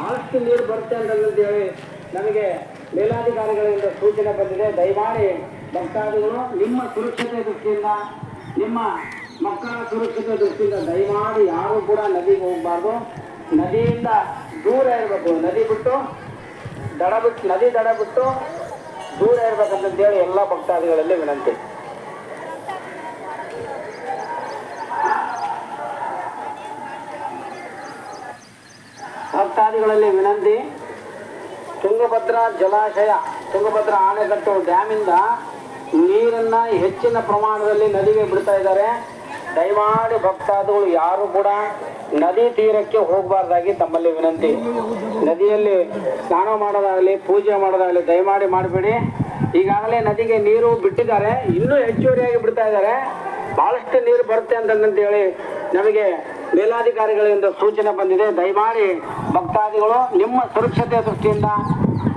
ಬಹಳಷ್ಟು ನೀರು ಬರುತ್ತೆ ಅಂತಂದೇಳಿ ನಮಗೆ ಮೇಲಾಧಿಕಾರಿಗಳಿಂದ ಸೂಚನೆ ಬಂದಿದೆ. ದಯಮಾಡಿ ಭಕ್ತಾದಿಗಳು ನಿಮ್ಮ ಸುರಕ್ಷತೆ ದೃಷ್ಟಿಯಿಂದ, ನಿಮ್ಮ ಮಕ್ಕಳ ಸುರಕ್ಷತೆ ದೃಷ್ಟಿಯಿಂದ ದಯಮಾಡಿ ಯಾರು ಕೂಡ ನದಿಗೆ ಹೋಗಬಾರ್ದು. ನದಿಯಿಂದ ದೂರ ಇರಬೇಕು. ನದಿ ದಡ ಬಿಟ್ಟು ದೂರ ಇರಬೇಕಂತಂದೇಳಿ ಎಲ್ಲ ಭಕ್ತಾದಿಗಳಲ್ಲಿ ವಿನಂತಿ. ಭಕ್ತಾದಿಗಳಲ್ಲಿ ವಿನಂತಿ, ತುಂಗಭದ್ರಾ ಜಲಾಶಯ, ತುಂಗಭದ್ರಾ ಆಣೆಕಟ್ಟು ಡ್ಯಾಮಿಂದ ನೀರನ್ನ ಹೆಚ್ಚಿನ ಪ್ರಮಾಣದಲ್ಲಿ ನದಿಗೆ ಬಿಡ್ತಾ ಇದ್ದಾರೆ. ದಯಮಾಡಿ ಭಕ್ತಾದಿಗಳು ಯಾರು ಕೂಡ ನದಿ ತೀರಕ್ಕೆ ಹೋಗಬಾರ್ದಾಗಿ ತಮ್ಮಲ್ಲಿ ವಿನಂತಿ. ನದಿಯಲ್ಲಿ ಸ್ನಾನ ಮಾಡೋದಾಗಲಿ, ಪೂಜೆ ಮಾಡೋದಾಗಲಿ ದಯಮಾಡಿ ಮಾಡಬೇಡಿ. ಈಗಾಗಲೇ ನದಿಗೆ ನೀರು ಬಿಟ್ಟಿದ್ದಾರೆ, ಇನ್ನೂ ಹೆಚ್ಚುವರಿಯಾಗಿ ಬಿಡ್ತಾ ಇದ್ದಾರೆ. ಬಹಳಷ್ಟು ನೀರು ಬರುತ್ತೆ ಅಂತಂದೇಳಿ ನಮಗೆ ಮೇಲಾಧಿಕಾರಿಗಳಿಂದ ಸೂಚನೆ ಬಂದಿದೆ. ದಯಮಾಡಿ ಭಕ್ತಾದಿಗಳು ನಿಮ್ಮ ಸುರಕ್ಷತೆ ದೃಷ್ಟಿಯಿಂದ,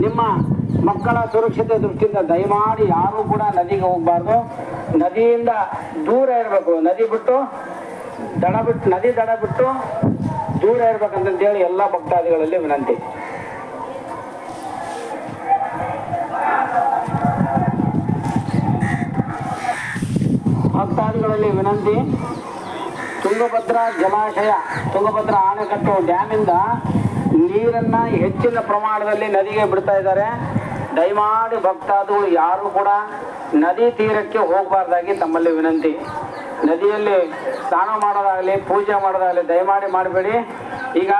ನಿಮ್ಮ ಮಕ್ಕಳ ಸುರಕ್ಷತೆ ದೃಷ್ಟಿಯಿಂದ ದಯಮಾಡಿ ಯಾರು ಕೂಡ ನದಿಗೆ ಹೋಗಬಾರ್ದು. ನದಿಯಿಂದ ದೂರ ಇರಬೇಕು. ನದಿ ದಡ ಬಿಟ್ಟು ದೂರ ಇರ್ಬೇಕಂತಂದೇಳಿ ಎಲ್ಲ ಭಕ್ತಾದಿಗಳಲ್ಲಿ ವಿನಂತಿ. ಭಕ್ತಾದಿಗಳಲ್ಲಿ ವಿನಂತಿ, ತುಂಗಭದ್ರಾ ಜಲಾಶಯ, ತುಂಗಭದ್ರಾ ಆಣೆಕಟ್ಟು ಡ್ಯಾಮಿಂದ ನೀರನ್ನ ಹೆಚ್ಚಿನ ಪ್ರಮಾಣದಲ್ಲಿ ನದಿಗೆ ಬಿಡ್ತಾ ಇದ್ದಾರೆ. ದಯಮಾಡಿ ಭಕ್ತಾದಿಗಳು ಯಾರು ಕೂಡ ನದಿ ತೀರಕ್ಕೆ ಹೋಗಬಾರ್ದಾಗಿ ತಮ್ಮಲ್ಲಿ ವಿನಂತಿ. ನದಿಯಲ್ಲಿ ಸ್ನಾನ ಮಾಡೋದಾಗಲಿ, ಪೂಜೆ ಮಾಡೋದಾಗಲಿ ದಯಮಾಡಿ ಮಾಡಬೇಡಿ. ಈಗ